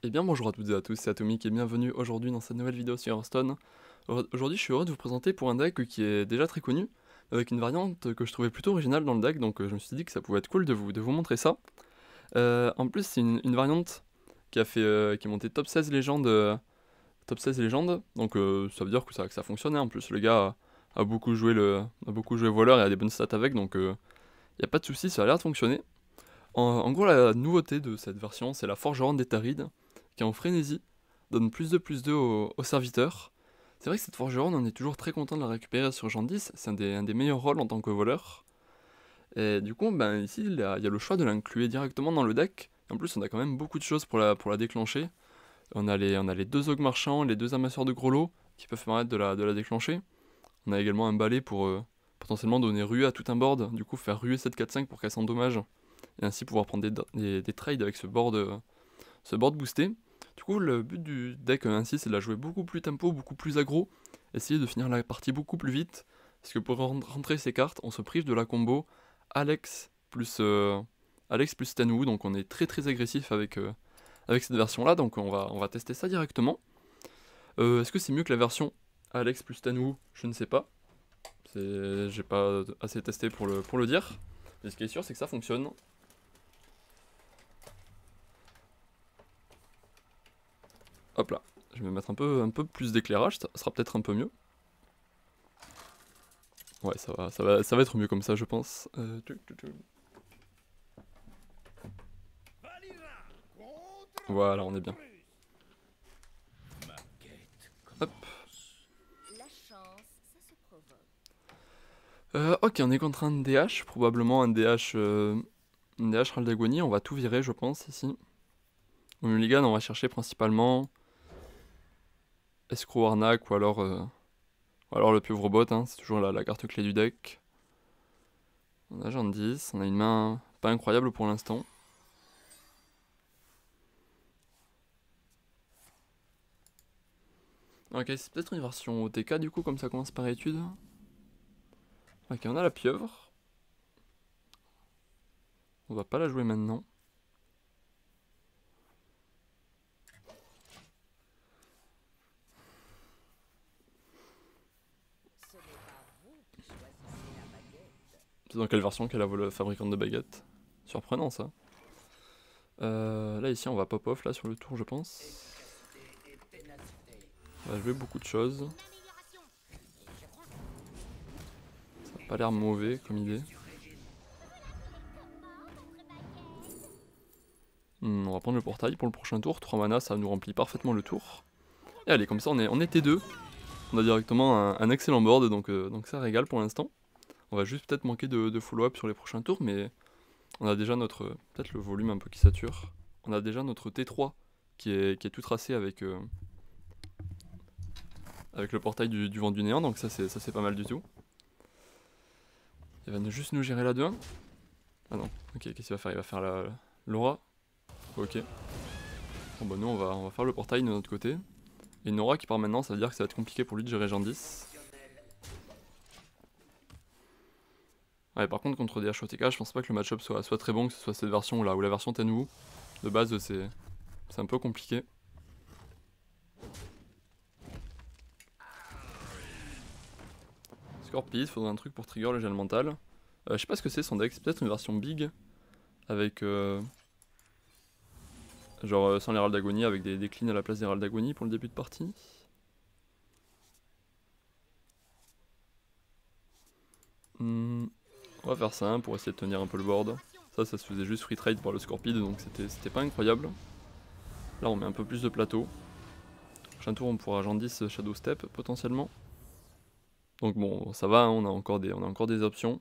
Eh bien bonjour à toutes et à tous, c'est Atomic et bienvenue aujourd'hui dans cette nouvelle vidéo sur Hearthstone. Aujourd'hui je suis heureux de vous présenter pour un deck qui est déjà très connu, avec une variante que je trouvais plutôt originale dans le deck, donc je me suis dit que ça pouvait être cool de vous montrer ça. En plus c'est une variante qui est montée top 16 légende, donc ça veut dire que ça fonctionnait. En plus le gars a beaucoup joué a beaucoup joué voleur et a des bonnes stats avec, donc y a pas de souci, ça a l'air de fonctionner. En gros, la nouveauté de cette version, c'est la forgeronne d'Etharide, qui en frénésie donne plus de aux serviteurs. C'est vrai que cette forgeronne, on est toujours très content de la récupérer sur Jean 10, c'est un des meilleurs rôles en tant que voleur. Et du coup, ben, ici, il y a le choix de l'inclure directement dans le deck. En plus, on a quand même beaucoup de choses pour la déclencher. On a les deux ogres marchands, les deux amasseurs de gros lots, qui peuvent permettre de la déclencher. On a également un balai pour potentiellement donner rue à tout un board, du coup faire ruer 7-4-5 pour qu'elle s'endommage et ainsi pouvoir prendre des trades avec ce board boosté. Du coup, le but du deck ainsi, c'est de la jouer beaucoup plus tempo, beaucoup plus aggro, essayer de finir la partie beaucoup plus vite, parce que pour rentrer ces cartes, on se prive de la combo Alex plus Tenwu, donc on est très agressif avec cette version-là, donc on va tester ça directement. Est-ce que c'est mieux que la version Alex plus Tenwu? Je ne sais pas. J'ai pas assez testé pour le dire. Mais ce qui est sûr, c'est que ça fonctionne. Hop là, je vais mettre un peu plus d'éclairage, ça sera peut-être un peu mieux. Ouais, ça va être mieux comme ça, je pense. Voilà, on est bien. Hop. Ok, on est contre un DH, probablement un DH Raldagoni, on va tout virer, je pense, ici. Au mulligan, on va chercher principalement Escroc Arnaque ou alors le pieuvre bot, hein, c'est toujours la carte clé du deck. On a Jean 10, on a une main pas incroyable pour l'instant. Ok, c'est peut-être une version OTK du coup, comme ça commence par étude. Ok, on a la pieuvre. On va pas la jouer maintenant. C'est dans quelle version qu'elle a le fabricante de baguettes? Surprenant ça. Là ici on va pop off là sur le tour je pense. On va jouer beaucoup de choses. Ça a pas l'air mauvais comme idée. On va prendre le portail pour le prochain tour. 3 mana ça nous remplit parfaitement le tour. Et allez, comme ça on est T2. On a directement un excellent board, donc ça régale pour l'instant. On va juste peut-être manquer de follow-up sur les prochains tours, mais on a déjà peut-être le volume un peu qui sature. On a déjà notre T3 qui est tout tracé avec le portail du vent du néant, donc ça c'est pas mal du tout. Il va juste nous gérer la 2-1. Ah non, ok, qu'est-ce qu'il va faire? Il va faire l'aura. Ok. Bon bah nous on va faire le portail de notre côté. Et une aura qui part maintenant, ça veut dire que ça va être compliqué pour lui de gérer Jean 10. Ouais, par contre contre des HOTK, je pense pas que le match-up soit très bon, que ce soit cette version là, ou la version Tenwu. De base c'est un peu compliqué. Scorpius, faudrait un truc pour trigger le gel mental. Je sais pas ce que c'est son deck, c'est peut-être une version big, avec genre sans l'Hérald d'Agonie, avec des cleans à la place d'Hérald d'Agonie pour le début de partie. On va faire ça pour essayer de tenir un peu le board. Ça se faisait juste free trade par le Scorpide, donc c'était pas incroyable. Là on met un peu plus de plateau. Prochain tour on pourra Jandis Shadow Step potentiellement. Donc bon, ça va, hein, on a encore des options.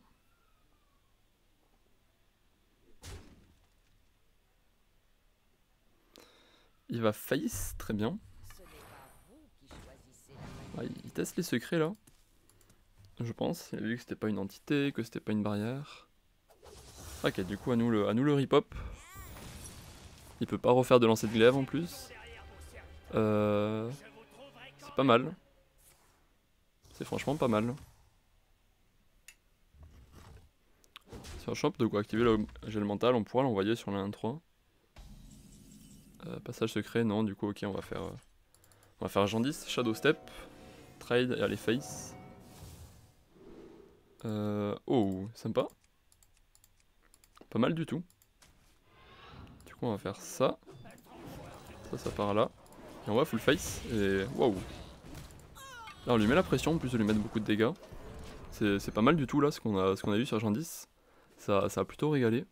Il va Faïs, très bien. Ouais, il teste les secrets là. Je pense, il a vu que c'était pas une entité, que c'était pas une barrière. Ok, du coup à nous le rip-hop. Il peut pas refaire de lancer de glaive en plus. C'est pas mal. C'est franchement pas mal. Si on chope de quoi activer le gel mental, on pourra l'envoyer sur la 1-3. Passage secret, non, du coup, ok, on va faire Jandis, Shadow Step, Trade et aller face. Oh, sympa. Pas mal du tout. Du coup, on va faire ça. Ça part là. Et on va full face. Et waouh. Là, on lui met la pression, en plus de lui mettre beaucoup de dégâts. C'est pas mal du tout là, ce qu'on a eu sur Jandis. Ça a plutôt régalé.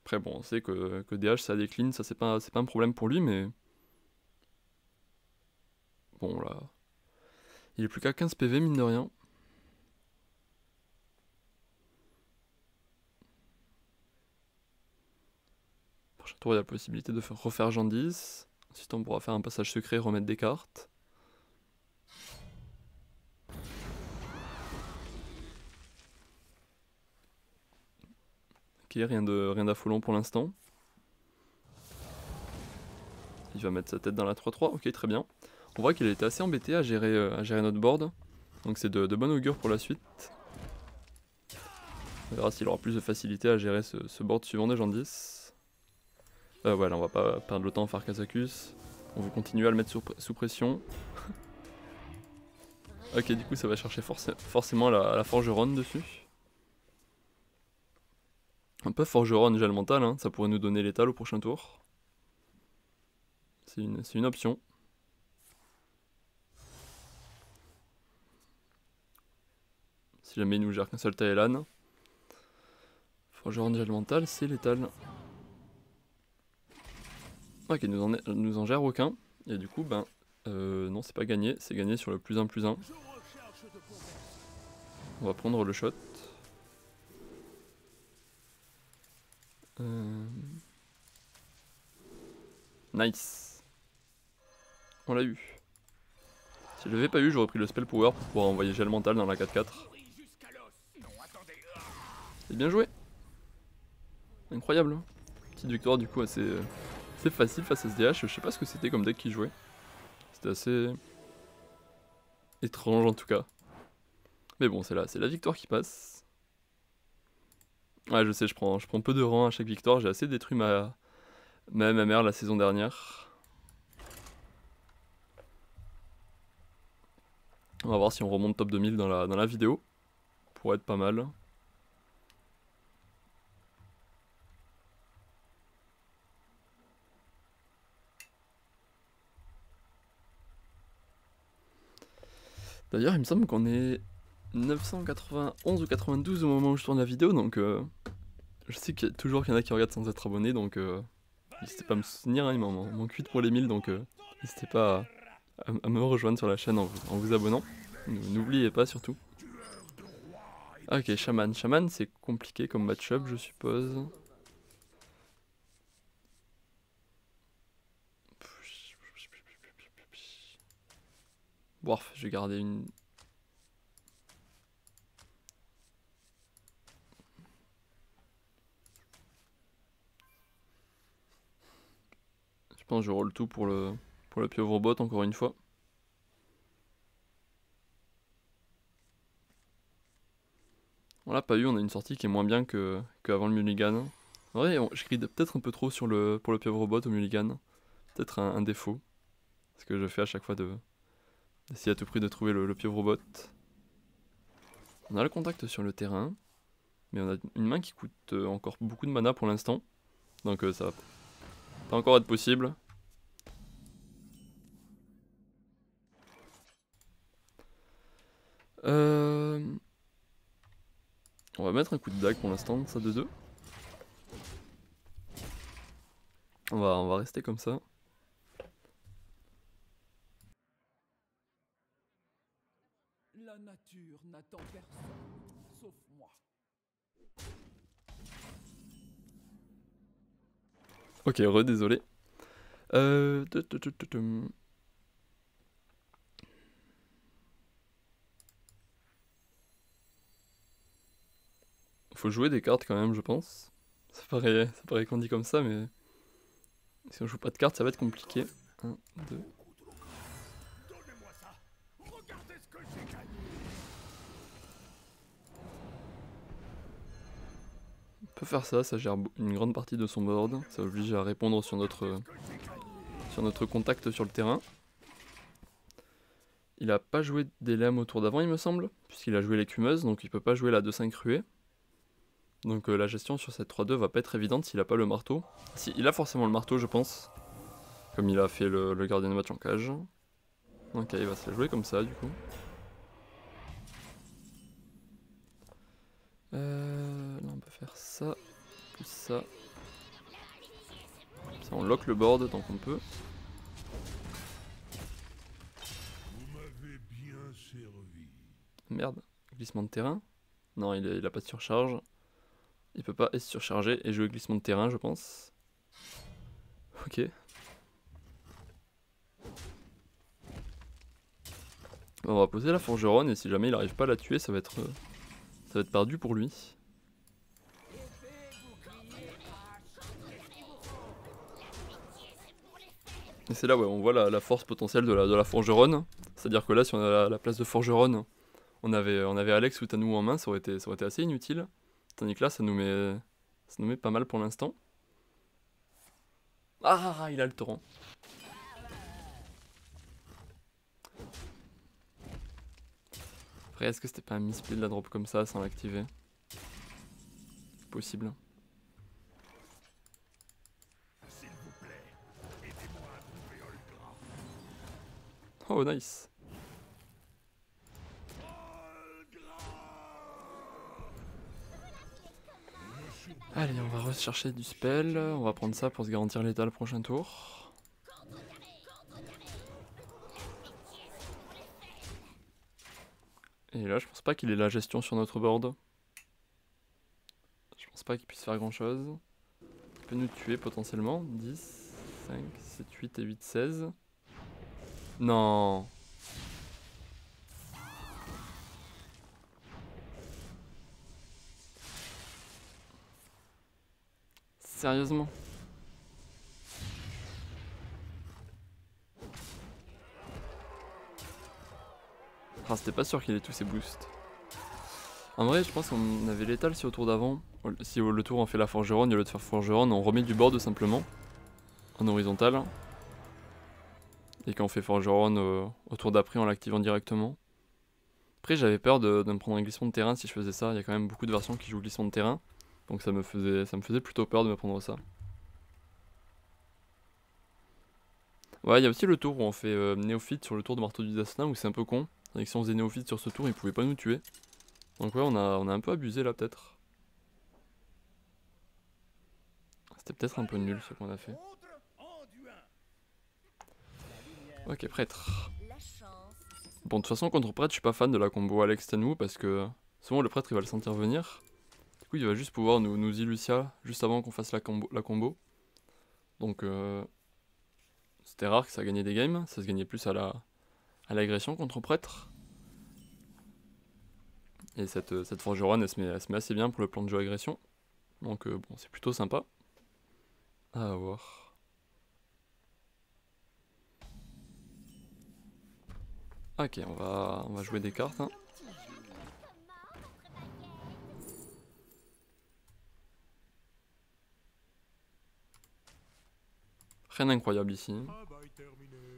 Après, bon, on sait que DH ça décline, ça c'est pas un problème pour lui, mais. Bon, là. Il est plus qu'à 15 PV, mine de rien. Prochain tour, il y a la possibilité de refaire Jandis. Ensuite, on pourra faire un passage secret, remettre des cartes. Ok, rien d'affolant pour l'instant. Il va mettre sa tête dans la 3-3, ok, très bien. On voit qu'il a été assez embêté à gérer notre board. Donc c'est de bon augure pour la suite. On verra s'il aura plus de facilité à gérer ce board suivant de Jandis. Voilà, on va pas perdre le temps à faire Kazakus. On va continuer à le mettre sous pression. Ok, du coup ça va chercher forcément la forgeronne dessus. Un peu forgeronne gel mental, hein, ça pourrait nous donner l'étal au prochain tour. C'est une option. Si jamais il nous gère qu'un seul Taelan. Forgeronne gel mental, c'est l'étal. Ok, nous en gère aucun. Et du coup, ben, non, c'est pas gagné, c'est gagné sur le +1/+1. On va prendre le shot. Nice. On l'a eu. Si je l'avais pas eu, j'aurais pris le spell power pour pouvoir envoyer gel mental dans la 4-4. C'est bien joué. Incroyable. Petite victoire du coup assez facile face à SDH. Je sais pas ce que c'était comme deck qui jouait. C'était assez étrange en tout cas. Mais bon, c'est la victoire qui passe. Ouais, je sais, je prends peu de rangs à chaque victoire. J'ai assez détruit ma MMR la saison dernière. On va voir si on remonte top 2000 dans la vidéo. Pour être pas mal. D'ailleurs, il me semble qu'on est 991 ou 92 au moment où je tourne la vidéo, donc je sais qu'il y a toujours qu'il y en a qui regardent sans être abonnés, donc n'hésitez pas à me soutenir, hein, il m'en manque 8 pour les 1000, donc n'hésitez pas à me rejoindre sur la chaîne en vous abonnant. N'oubliez pas surtout. Ok, Shaman. Shaman, c'est compliqué comme match-up, je suppose. Bof, je vais garder une... Je pense que je roll tout pour le pieuvre bot encore une fois. On l'a pas eu, on a une sortie qui est moins bien qu'avant le mulligan. En vrai, je grid peut-être un peu trop pour le pieuvre bot au mulligan. Peut-être un défaut. Ce que je fais à chaque fois d'essayer à tout prix de trouver le pieuvre bot. On a le contact sur le terrain. Mais on a une main qui coûte encore beaucoup de mana pour l'instant. Donc ça va pas encore être possible. On va mettre un coup de dague pour l'instant, ça de 2. On va rester comme ça. La nature n'attend personne, sauf moi. Ok, désolé. Faut jouer des cartes quand même, je pense. Ça paraît qu'on dit comme ça, mais si on joue pas de cartes, ça va être compliqué. 1, 2. On peut faire ça, ça gère une grande partie de son board. Ça oblige à répondre sur notre contact sur le terrain. Il a pas joué d'élème au tour d'avant, il me semble, puisqu'il a joué l'écumeuse, donc il peut pas jouer la 2-5 ruée. Donc la gestion sur cette 3-2 va pas être évidente s'il a pas le marteau. Si, il a forcément le marteau, je pense. Comme il a fait le gardien de match en cage. Ok, il va se la jouer comme ça, du coup. Là, on peut faire ça, plus ça. Ça, on lock le board tant qu'on peut. Merde, glissement de terrain. Non, il a pas de surcharge. Il peut pas se surcharger et jouer glissement de terrain, je pense. Ok. On va poser la forgeronne et si jamais il arrive pas à la tuer, ça va être perdu pour lui. Et c'est là où on voit la force potentielle de la forgeronne. C'est-à-dire que là, si on a la place de forgeronne, on avait Alex ou Tanou en main, ça aurait été assez inutile. Tandis que là, ça nous met pas mal pour l'instant. Ah, il a le torrent. Après, est-ce que c'était pas un misplay de la drop comme ça sans l'activer? Possible. Oh, nice. Allez, on va rechercher du spell. On va prendre ça pour se garantir l'état le prochain tour. Et là, je pense pas qu'il ait la gestion sur notre board. Je pense pas qu'il puisse faire grand chose. Il peut nous tuer potentiellement. 10, 5, 7, 8 et 8, 16. Non. Sérieusement. Ah, c'était pas sûr qu'il ait tous ses boosts. En vrai, je pense qu'on avait l'étal si au tour d'avant. Si le tour on fait la forgeronne, au lieu de faire forgeronne, on remet du board simplement. En horizontal. Et quand on fait forgeronne au tour d'après, en l'activant directement. Après, j'avais peur de me prendre un glissement de terrain si je faisais ça. Il y a quand même beaucoup de versions qui jouent glissement de terrain. Donc ça me faisait plutôt peur de me prendre ça. Ouais, il y a aussi le tour où on fait néophyte sur le tour de marteau du destin où c'est un peu con. C'est-à-dire que si on faisait néophyte sur ce tour, il pouvait pas nous tuer. Donc ouais, on a un peu abusé là peut-être. C'était peut-être un peu nul ce qu'on a fait. Ok, prêtre. Bon, de toute façon, contre prêtre, je suis pas fan de la combo Alex Tanou parce que souvent le prêtre il va le sentir venir. Du coup, il va juste pouvoir nous Illucia juste avant qu'on fasse la combo. Donc, c'était rare que ça gagnait des games. Ça se gagnait plus à l'agression contre prêtre. Et cette forgeronne, elle se met assez bien pour le plan de jeu agression. Donc, bon, c'est plutôt sympa. À voir. Ok, on va jouer des cartes. Hein. Rien d'incroyable ici. J'ai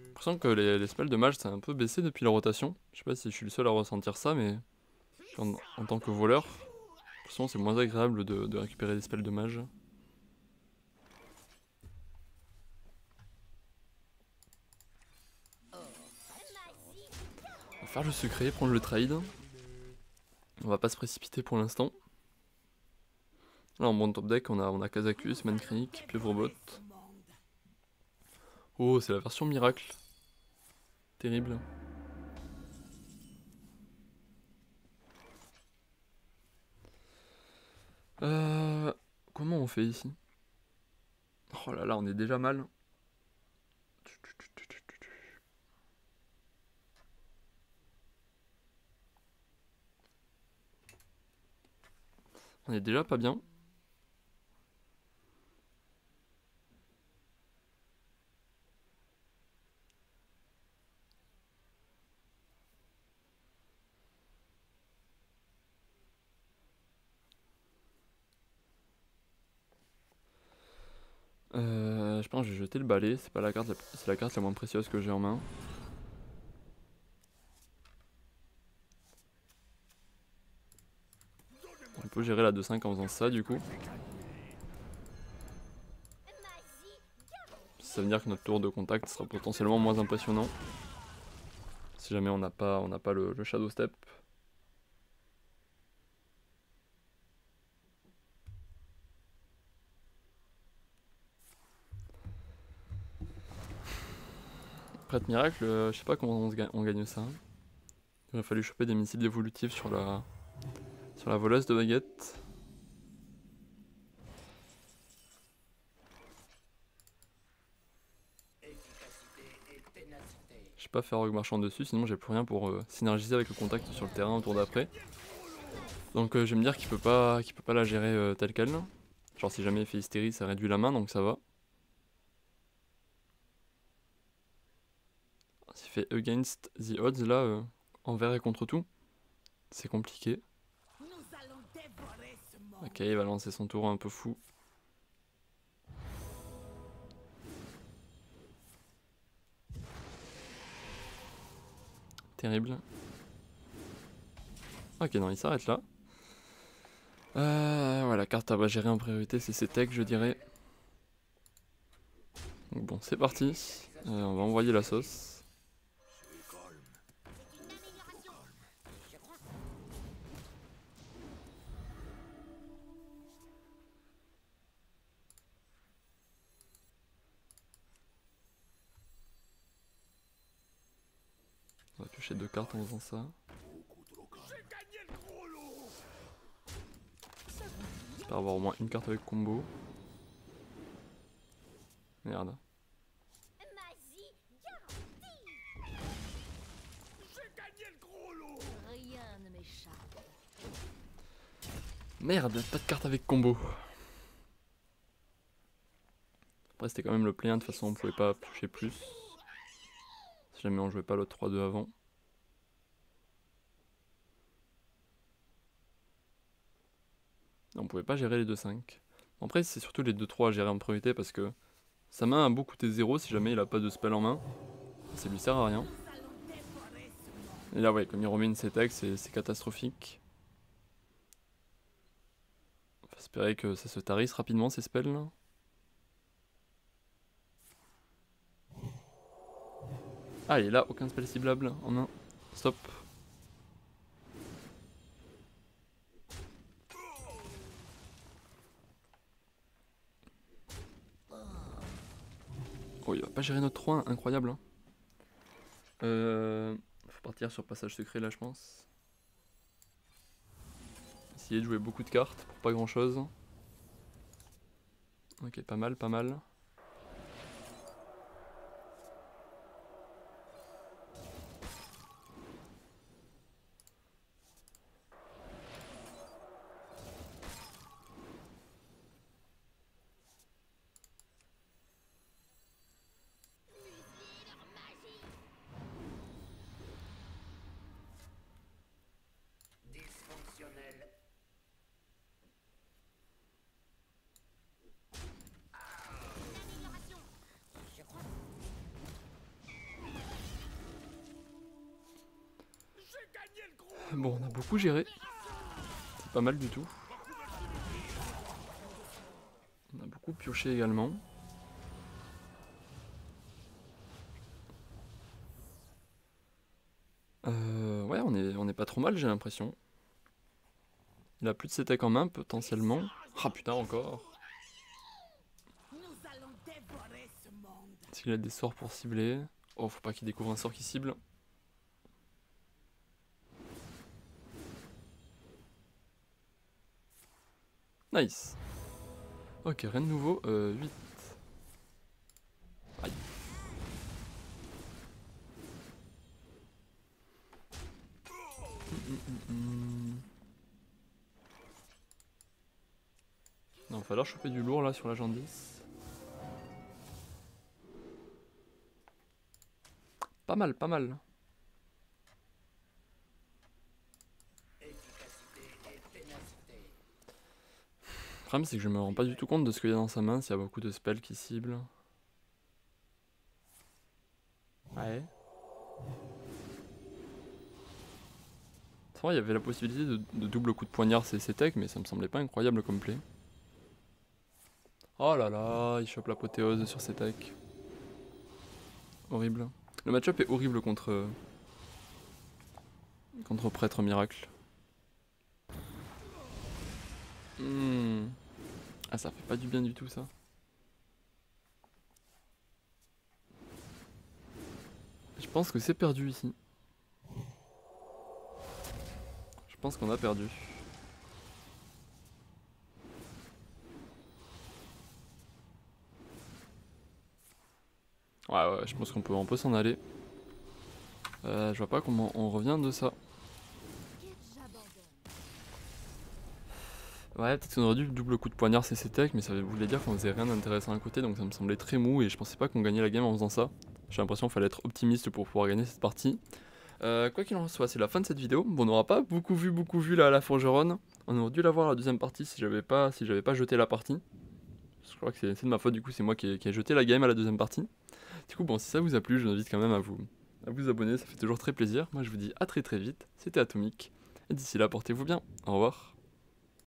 l'impression que les spells de mage ça a un peu baissé depuis la rotation. Je sais pas si je suis le seul à ressentir ça, mais en tant que voleur, de toute façon c'est moins agréable de récupérer des spells de mage. On va faire le secret, prendre le trade. On va pas se précipiter pour l'instant. Là en bon top deck on a Kazakus, Mankrik, Pieuvrebot. Oh c'est la version miracle. Terrible. Comment on fait ici? Oh là là, on est déjà mal. On est déjà pas bien. pense que je vais jeter le balai, c'est pas la carte, c'est la carte la moins précieuse que j'ai en main. On peut gérer la 2-5 en faisant ça du coup. Ça veut dire que notre tour de contact sera potentiellement moins impressionnant. Si jamais on n'a pas le Shadow Step. Prêtre miracle, je sais pas comment on gagne ça. Il aurait fallu choper des missiles évolutifs sur la voleuse de baguette. Je sais pas faire rogue marchand dessus, sinon j'ai plus rien pour synergiser avec le contact sur le terrain au tour d'après. Donc je vais me dire qu'il peut pas la gérer telle quelle. Genre si jamais il fait hystérie, ça réduit la main, donc ça va. S'il fait against the odds là, envers et contre tout, c'est compliqué. Ok, il va lancer son tour un peu fou. Terrible. Ok, non, il s'arrête là. Ouais, la carte à gérer en priorité, c'est ses techs, je dirais. Donc bon, c'est parti. On va envoyer la sauce. On va piocher 2 cartes en faisant ça. J'espère avoir au moins une carte avec combo. Merde. Merde, pas de carte avec combo. Après c'était quand même le play 1, de toute façon on pouvait pas piocher plus. Si jamais on jouait pas l'autre 3-2 avant. On pouvait pas gérer les 2-5. Après c'est surtout les 2-3 à gérer en priorité parce que sa main a beau coûter 0 si jamais il a pas de spell en main. Ça lui sert à rien. Et là ouais, comme il remet une CTEC, c'est catastrophique. On va espérer que ça se tarisse rapidement ces spells là. Ah, il est là, aucun spell ciblable en main. Stop. Oh, il va pas gérer notre 3, incroyable. Hein. Faut partir sur passage secret là, je pense. Essayer de jouer beaucoup de cartes pour pas grand chose. Ok, pas mal, pas mal. Bon, on a beaucoup géré. C'est pas mal du tout. On a beaucoup pioché également. Ouais, on est pas trop mal, j'ai l'impression. Il a plus de CTEC en main, potentiellement. Ah putain, encore. S'il a des sorts pour cibler. Oh, faut pas qu'il découvre un sort qui cible. Nice. Ok, rien de nouveau. 8. Aïe. Non, il va falloir choper du lourd là sur la Jandis. Pas mal, pas mal. Le problème c'est que je me rends pas du tout compte de ce qu'il y a dans sa main, s'il y a beaucoup de spells qui ciblent. Ouais. C'est vrai, il y avait la possibilité de double coup de poignard CC Tech, mais ça me semblait pas incroyable comme play. Oh là là, il chope l'apothéose sur ses tech. Horrible. Le match-up est horrible contre Prêtre Miracle. Ah, ça fait pas du bien du tout ça. Je pense que c'est perdu ici. Je pense qu'on a perdu. Ouais, je pense qu'on peut s'en aller. Je vois pas comment on revient de ça. Ouais, peut-être qu'on aurait dû double coup de poignard CC Tech, mais ça voulait dire qu'on faisait rien d'intéressant à côté, donc ça me semblait très mou et je pensais pas qu'on gagnait la game en faisant ça. J'ai l'impression qu'il fallait être optimiste pour pouvoir gagner cette partie. Quoi qu'il en soit, c'est la fin de cette vidéo. Bon, on n'aura pas beaucoup vu là à la forgeronne. On aurait dû la voir la deuxième partie si j'avais pas jeté la partie. Je crois que c'est de ma faute, du coup c'est moi qui ai jeté la game à la deuxième partie. Du coup bon, si ça vous a plu, je vous invite quand même à vous abonner, ça fait toujours très plaisir. Moi je vous dis à très vite, c'était Atomic, et d'ici là portez-vous bien, au revoir.